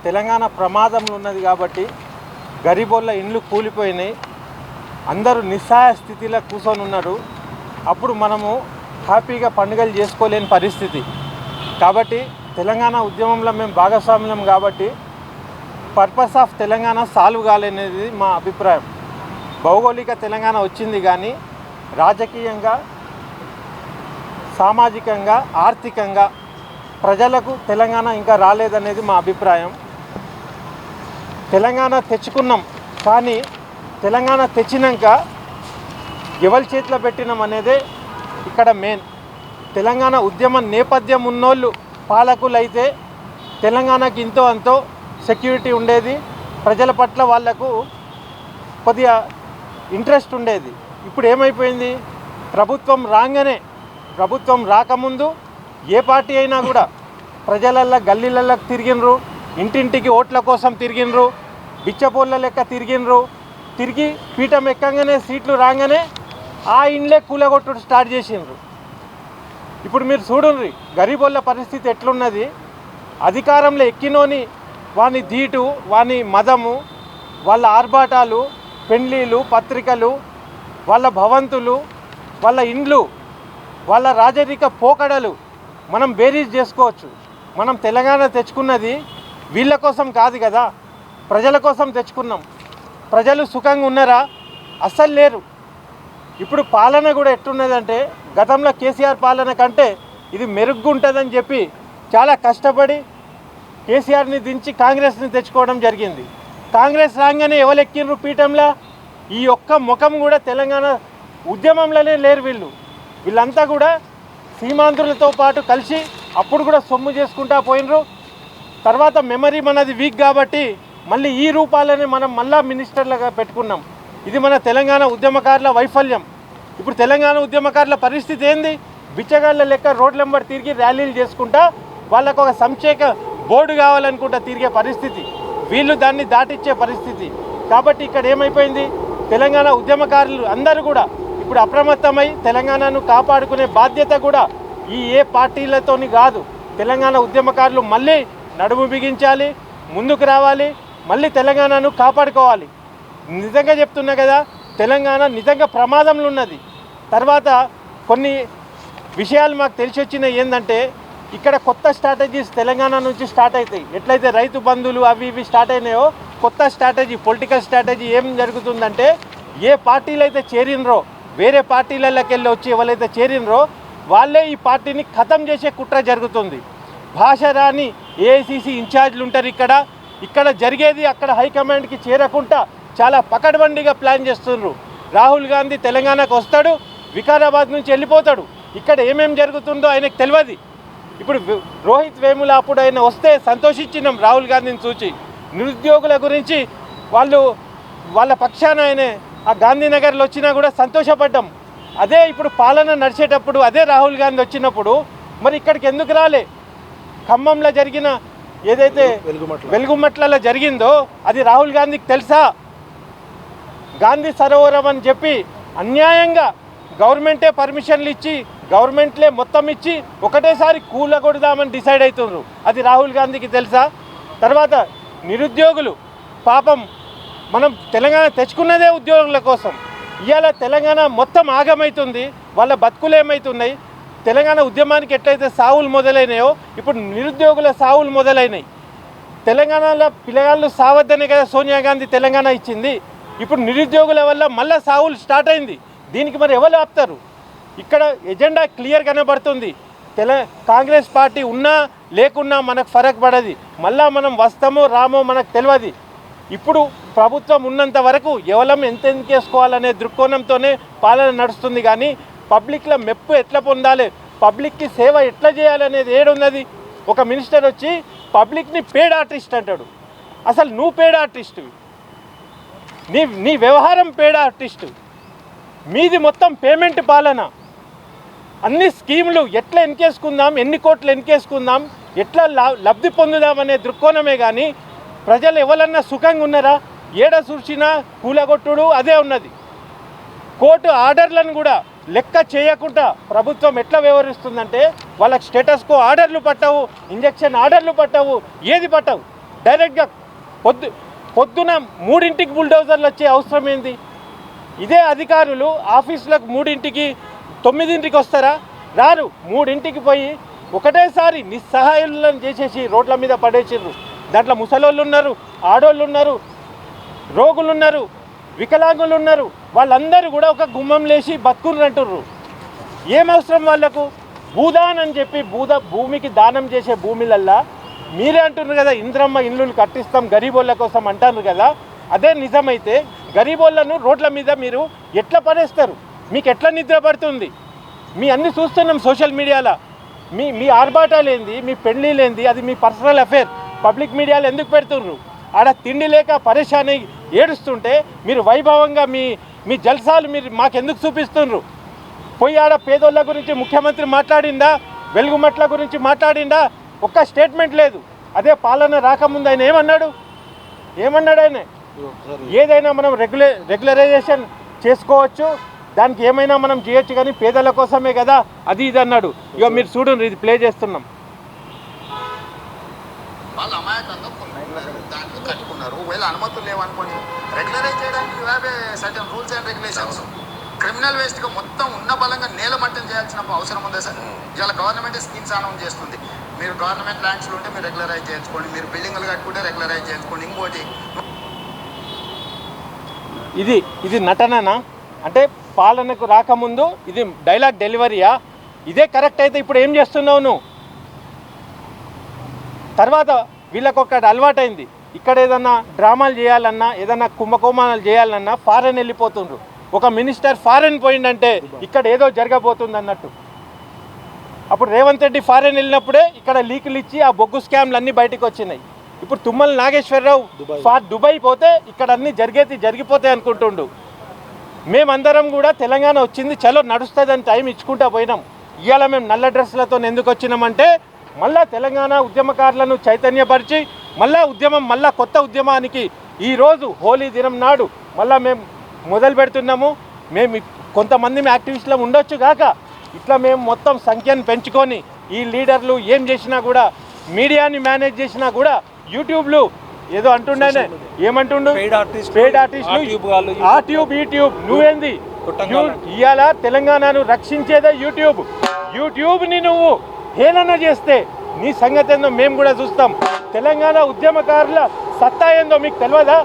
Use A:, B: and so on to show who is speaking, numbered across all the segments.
A: తెలంగాణ ప్రమాదంలో ఉన్నది కాబట్టి గరీబోళ్ళ ఇండ్లు కూలిపోయినాయి, అందరూ నిస్సహాయ స్థితిలో కూర్చొని ఉన్నారు. అప్పుడు మనము హ్యాపీగా పండుగలు చేసుకోలేని పరిస్థితి. కాబట్టి తెలంగాణ ఉద్యమంలో మేము భాగస్వామ్యం కాబట్టి పర్పస్ ఆఫ్ తెలంగాణ సాల్వ్ కాలేనేది మా అభిప్రాయం. భౌగోళిక తెలంగాణ వచ్చింది కానీ రాజకీయంగా, సామాజికంగా, ఆర్థికంగా ప్రజలకు తెలంగాణ ఇంకా రాలేదనేది మా అభిప్రాయం. తెలంగాణ తెచ్చుకున్నాం కానీ తెలంగాణ తెచ్చినాక ఎవరి చేతిలో పెట్టినాం అనేదే ఇక్కడ మెయిన్. తెలంగాణ ఉద్యమ నేపథ్యం ఉన్నోళ్ళు పాలకులు అయితే తెలంగాణకి ఇంతో అంతో సెక్యూరిటీ ఉండేది, ప్రజల పట్ల వాళ్లకు కొద్దిగా ఇంట్రెస్ట్ ఉండేది. ఇప్పుడు ఏమైపోయింది, ప్రభుత్వం రాకముందు ఏ పార్టీ అయినా కూడా ప్రజలల్లో గల్లీలలోకి తిరిగినరు, ఇంటింటికి ఓట్ల కోసం తిరిగినరు, బిచ్చపోళ్ళ లెక్క తిరిగి పీఠం ఎక్కగానే సీట్లు రాగానే ఆ ఇండ్లే కూలగొట్టుడు స్టార్ట్ చేసిండ్రు. ఇప్పుడు మీరు చూడండి గరీబోళ్ళ పరిస్థితి ఎట్లున్నది. అధికారంలో ఎక్కినోని వాని ధీటు, వాని మదము, వాళ్ళ ఆర్భాటాలు, పెండ్లీలు, పత్రికలు, వాళ్ళ భవంతులు, వాళ్ళ ఇండ్లు, వాళ్ళ రాజరిక పోకడలు మనం బేరీజ్ చేసుకోవచ్చు. మనం తెలంగాణ తెచ్చుకున్నది వీళ్ళ కోసం కాదు కదా, ప్రజల కోసం తెచ్చుకున్నాం. ప్రజలు సుఖంగా ఉన్నారా? అస్సలు లేరు. ఇప్పుడు పాలన కూడా ఎట్టున్నదంటే గతంలో కేసీఆర్ పాలన కంటే ఇది మెరుగ్గుంటుందని చెప్పి చాలా కష్టపడి కేసీఆర్ని దించి కాంగ్రెస్ని తెచ్చుకోవడం జరిగింది. కాంగ్రెస్ రాగానే ఎవరెక్కిండ్రు పీఠంలో? ఈ ఒక్క ముఖం కూడా తెలంగాణ ఉద్యమంలోనే లేరు. వీళ్ళంతా కూడా సీమాంధ్రులతో పాటు కలిసి అప్పుడు కూడా సొమ్ము చేసుకుంటా పోయినరు. తర్వాత మెమరీ మనది వీక్ కాబట్టి మళ్ళీ ఈ రూపాలనే మనం మళ్ళా మినిస్టర్లుగా పెట్టుకున్నాం. ఇది మన తెలంగాణ ఉద్యమకారుల వైఫల్యం. ఇప్పుడు తెలంగాణ ఉద్యమకారుల పరిస్థితి ఏంది? బిచ్చగాళ్ళ లెక్క రోడ్లెంబడి తిరిగి ర్యాలీలు చేసుకుంటా వాళ్ళకు ఒక సంక్షేమ బోర్డు కావాలనుకుంటా తిరిగే పరిస్థితి, వీళ్ళు దాన్ని దాటిచ్చే పరిస్థితి. కాబట్టి ఇక్కడ ఏమైపోయింది, తెలంగాణ ఉద్యమకారులు అందరూ కూడా ఇప్పుడు అప్రమత్తమై తెలంగాణను కాపాడుకునే బాధ్యత కూడా ఏ పార్టీలతోని కాదు, తెలంగాణ ఉద్యమకారులు మళ్ళీ నడుము బిగించాలి, ముందుకు రావాలి, మళ్ళీ తెలంగాణను కాపాడుకోవాలి. నిజంగా చెప్తున్నా కదా, తెలంగాణ నిజంగా ప్రమాదంలో ఉన్నది. తర్వాత కొన్ని విషయాలు మాకు తెలిసి వచ్చినాయి. ఏంటంటే ఇక్కడ కొత్త స్ట్రాటజీస్ తెలంగాణ నుంచి స్టార్ట్ అవుతాయి. ఎట్లయితే రైతు బంధువులు అవి ఇవి స్టార్ట్ అయినాయో కొత్త స్ట్రాటజీ, పొలిటికల్ స్ట్రాటజీ ఏం జరుగుతుందంటే ఏ పార్టీలు అయితే చేరినరో, వేరే పార్టీలలోకి వెళ్ళి వచ్చి ఎవరైతే చేరినరో వాళ్ళే ఈ పార్టీని ఖతం చేసే కుట్ర జరుగుతుంది. భాష రాని ఏఐసిసి ఇన్ఛార్జ్లు ఉంటారు ఇక్కడ జరిగేది అక్కడ హైకమాండ్కి చేరకుండా చాలా పకడ్బందీగా ప్లాన్ చేస్తున్నారు. రాహుల్ గాంధీ తెలంగాణకు వస్తాడు, వికారాబాద్ నుంచి వెళ్ళిపోతాడు. ఇక్కడ ఏమేమి జరుగుతుందో ఆయనకు తెలియదు. ఇప్పుడు రోహిత్ వేముల అప్పుడు ఆయన వస్తే సంతోషించినాం రాహుల్ గాంధీని చూచి. నిరుద్యోగుల గురించి వాళ్ళ పక్షాన ఆయన ఆ గాంధీనగర్లో వచ్చినా కూడా సంతోషపడ్డాం. అదే ఇప్పుడు పాలన నడిచేటప్పుడు అదే రాహుల్ గాంధీ వచ్చినప్పుడు మరి ఇక్కడికి ఎందుకు రాలే? ఖమ్మంలో జరిగిన ఏదైతే వెలుగుమట్లలో జరిగిందో అది రాహుల్ గాంధీకి తెలుసా? గాంధీ సరోవరం అని చెప్పి అన్యాయంగా గవర్నమెంటే పర్మిషన్లు ఇచ్చి గవర్నమెంట్లే మొత్తం ఇచ్చి ఒకటేసారి కూలగొడదామని డిసైడ్ అవుతున్నారు. అది రాహుల్ గాంధీకి తెలుసా? తర్వాత నిరుద్యోగులు పాపం, మనం తెలంగాణ తెచ్చుకున్నదే ఉద్యోగుల కోసం. ఇవాళ తెలంగాణ మొత్తం ఆగమవుతుంది, వాళ్ళ బతుకులు ఏమవుతున్నాయి? తెలంగాణ ఉద్యమానికి ఎట్లయితే సావులు మొదలైనాయో ఇప్పుడు నిరుద్యోగుల సావులు మొదలైనాయి. తెలంగాణలో పిల్లగాళ్ళు సావద్దనే కదా సోనియా గాంధీ తెలంగాణ ఇచ్చింది. ఇప్పుడు నిరుద్యోగుల వల్ల మళ్ళీ సావులు స్టార్ట్ అయింది. దీనికి మరి ఎవరు ఆపుతారు? ఇక్కడ ఎజెండా క్లియర్ కనబడుతుంది. కాంగ్రెస్ పార్టీ ఉన్నా లేకున్నా మనకు ఫరక్ పడది. మళ్ళా మనం వస్తామో రామో మనకు తెలియదు. ఇప్పుడు ప్రభుత్వం ఉన్నంత వరకు ఎవలం ఎంత వేసుకోవాలనే దృక్కోణంతోనే పాలన నడుస్తుంది. కానీ పబ్లిక్లో మెప్పు ఎట్లా పొందాలి, పబ్లిక్కి సేవ ఎట్లా చేయాలనేది ఏడున్నది? ఒక మినిస్టర్ వచ్చి పబ్లిక్ని పేడ్ ఆర్టిస్ట్ అంటాడు. అసలు నువ్వు పేడ్ ఆర్టిస్టు, నీ వ్యవహారం పేడ్ ఆర్టిస్టు, మీది మొత్తం పేమెంట్ పాలన. అన్ని స్కీములు ఎట్లా ఎన్కేసుకుందాం, ఎన్ని కోట్లు ఎన్కేసుకుందాం, ఎట్లా లబ్ధి పొందుదామనే దృక్కోణమే కానీ ప్రజలు ఎవరన్నా సుఖంగా ఉన్నారా? ఏడ చూసినా కూలగొట్టుడు అదే ఉన్నది. కోర్టు ఆర్డర్లను కూడా లెక్క చేయకుండా ప్రభుత్వం ఎట్లా వ్యవహరిస్తుందంటే వాళ్ళకి స్టేటస్కో ఆర్డర్లు పట్టవు, ఇంజెక్షన్ ఆర్డర్లు పట్టవు, ఏది పట్టవు. డైరెక్ట్గా పొద్దున 3ంటికి బుల్డోజర్లు వచ్చే అవసరం ఏంది? ఇదే అధికారులు ఆఫీసులకు 3ంటికి 9ంటికి వస్తారా? రారు. 3ంటికి పోయి ఒకటేసారి నిస్సహాయులను చేసేసి రోడ్ల మీద పడేసిర్రు. దాంట్లో ముసలోళ్ళు ఉన్నారు, ఆడోళ్ళు ఉన్నారు, రోగులు ఉన్నారు, వికలాంగులు ఉన్నారు. వాళ్ళందరూ కూడా ఒక గుమ్మం లేచి బతుకుని అంటుర్రు. ఏం అవసరం వాళ్ళకు? భూదాన్ అని చెప్పి భూమికి దానం చేసే భూమిలల్లా మీరే అంటున్నారు కదా, ఇంద్రమ్మ ఇల్లులు కట్టిస్తాం గరీబోళ్ళ కోసం అంటారు కదా. అదే నిజమైతే గరీబోళ్ళను రోడ్ల మీద మీరు ఎట్లా పడేస్తారు? మీకు ఎట్లా నిద్ర పడుతుంది? మీ అన్ని చూస్తున్నాం సోషల్ మీడియాలో. మీ ఆర్భాటాలేంది, మీ పెళ్ళిలేంది, అది మీ పర్సనల్ అఫేర్. పబ్లిక్ మీడియాలో ఎందుకు పెడుతుర్రు? ఆడ తిండి లేక పరేషాన్ ఏడుస్తుంటే మీరు వైభవంగా మీ జల్సాలు మీరు మాకెందుకు చూపిస్తున్నారు? పోయి ఆడ పేదోళ్ళ గురించి ముఖ్యమంత్రి మాట్లాడిందా? వెలుగుమట్ల గురించి మాట్లాడిందా? ఒక్క స్టేట్మెంట్ లేదు. అదే పాలన రాకముందు ఆయన ఏమన్నాడు ఆయన? ఏదైనా మనం రెగ్యులరైజేషన్ చేసుకోవచ్చు, దానికి ఏమైనా మనం చేయొచ్చు, కానీ పేదల కోసమే కదా అది ఇది అన్నాడు. ఇక మీరు చూడండి, ఇది ప్లే చేస్తున్నాం.
B: వాళ్ళు అమాయకంగా దాంట్లో కట్టుకున్నారు. ఒకవేళ అనుమతులు లేవనుకోండి, రెగ్యులరైజ్ చేయడానికి certain rules and regulations. Criminal వేస్ట్గా మొత్తం ఉన్న బలంగా నేలమట్టం చేయాల్సిన అవసరం ఉందా సార్? ఇవాళ గవర్నమెంట్ స్కీమ్స్ అనౌన్స్ చేస్తుంది. మీరు గవర్నమెంట్ ల్యాండ్స్లో ఉంటే మీరు రెగ్యులరైజ్ చేయించుకోండి, మీరు బిల్డింగ్లు కట్టుకుంటే రెగ్యులరైజ్ చేయించుకోండి. ఇంకోటి
A: ఇది నటననా? అంటే పాలనకు రాకముందు ఇది డైలాగ్ డెలివరీయా? ఇదే కరెక్ట్ అయితే ఇప్పుడు ఏం చేస్తున్నావు నువ్వు? తర్వాత వీళ్ళకొకటి అలవాటైంది, ఇక్కడ ఏదన్నా డ్రామాలు చేయాలన్నా, ఏదన్నా కుంభకోణాలు చేయాలన్నా ఫారెన్ వెళ్ళిపోతుండ్రు. ఒక మినిస్టర్ ఫారెన్ పోయిందంటే ఇక్కడ ఏదో జరగబోతుంది అన్నట్టు. అప్పుడు రేవంత్ రెడ్డి ఫారెన్ వెళ్ళినప్పుడే ఇక్కడ లీకులు ఇచ్చి ఆ బొగ్గు స్కామ్లు అన్నీ బయటకు వచ్చినాయి. ఇప్పుడు తుమ్మల నాగేశ్వరరావు దుబాయ్ పోతే ఇక్కడ అన్నీ జరిగిపోతాయి అనుకుంటుండు. మేమందరం కూడా తెలంగాణ వచ్చింది చలో నడుస్తుందని టైం ఇచ్చుకుంటా పోయినాం. ఇవాళ మేము నల్ల డ్రెస్సులతో ఎందుకు వచ్చినామంటే మళ్ళా తెలంగాణ ఉద్యమకారులను చైతన్యపరిచి మళ్ళా కొత్త ఉద్యమానికి ఈరోజు హోలీ దినం నాడు మళ్ళా మేము మొదలు పెడుతున్నాము. మేము కొంతమంది యాక్టివిస్టులు ఉండొచ్చు కాక ఇట్లా మేము మొత్తం సంఖ్యను పెంచుకొని ఈ లీడర్లు ఏం చేసినా కూడా, మీడియాని మేనేజ్ చేసినా కూడా, యూట్యూబ్లు ఏదో అంటుండేనే, ఏమంటుండు పెయిడ్ ఆర్టిస్టులు, ఆ ట్యూబ్ ఈ ట్యూబ్, నువ్వేంది? ఇవాళ తెలంగాణను రక్షించేదే యూట్యూబ్ని నువ్వు హేళన చేస్తే నీ సంగతి ఏందో మేము కూడా చూస్తాం. తెలంగాణ ఉద్యమకారుల సత్తా ఏందో మీకు తెలియదా?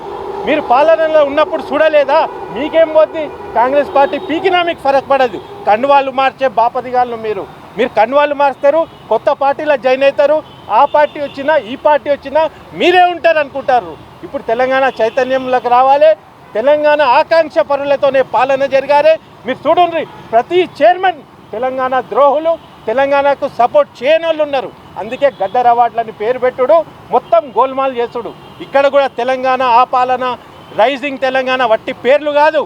A: మీరు పాలనలో ఉన్నప్పుడు చూడలేదా? మీకేం పోద్ది? కాంగ్రెస్ పార్టీ పీకినా మీకు ఫరక్ పడదు. కండువాళ్ళు మార్చే బాపదిగాళ్ళు మీరు కండువాళ్ళు మార్స్తారు, కొత్త పార్టీలో జాయిన్ అవుతారు. ఆ పార్టీ వచ్చినా ఈ పార్టీ వచ్చినా మీరే ఉంటారు అనుకుంటారు. ఇప్పుడు తెలంగాణ చైతన్యంలోకి రావాలి, తెలంగాణ ఆకాంక్ష పరులతోనే పాలన జరగాలి. మీరు చూడండి, ప్రతి చైర్మన్ తెలంగాణ ద్రోహులు, తెలంగాణకు సపోర్ట్ చేయని వాళ్ళు ఉన్నారు. అందుకే గద్దర్ అవార్డులని పేరు పెట్టుడు, మొత్తం గోల్మాల్ చేసుడు. ఇక్కడ కూడా తెలంగాణ ఆ పాలన, రైజింగ్ తెలంగాణ వట్టి పేర్లు కాదు.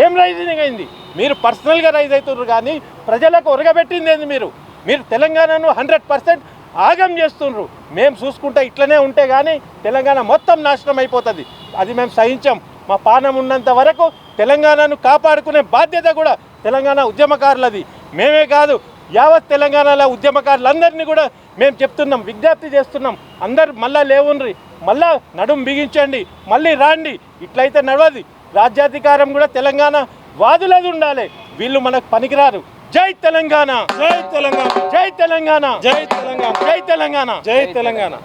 A: ఏం రైజింగ్ అయింది? మీరు పర్సనల్గా రైజ్ అవుతున్నారు, కానీ ప్రజలకు ఒరగబెట్టింది ఏంది? మీరు తెలంగాణను 100% ఆగం చేస్తున్నారు. మేము చూసుకుంటే ఇట్లనే ఉంటే కానీ తెలంగాణ మొత్తం నాశనం అయిపోతుంది. అది మేము సహించాం. మా పానం ఉన్నంత వరకు తెలంగాణను కాపాడుకునే బాధ్యత కూడా తెలంగాణ ఉద్యమకారులది. మేమే కాదు, యావత్ తెలంగాణలో ఉద్యమకారులందరినీ కూడా మేము చెప్తున్నాం, విజ్ఞప్తి చేస్తున్నాం. అందరు మళ్ళా లేవుండ్రి, మళ్ళా నడుం బిగించండి, మళ్ళీ రాండి. ఇట్లయితే నడవది. రాజ్యాధికారం కూడా తెలంగాణ వాదులది ఉండాలి. వీళ్ళు మనకు పనికిరారు. జై తెలంగాణ, జై తెలంగాణ, జై తెలంగాణ, జై తెలంగాణ, జై తెలంగాణ, జై తెలంగాణ.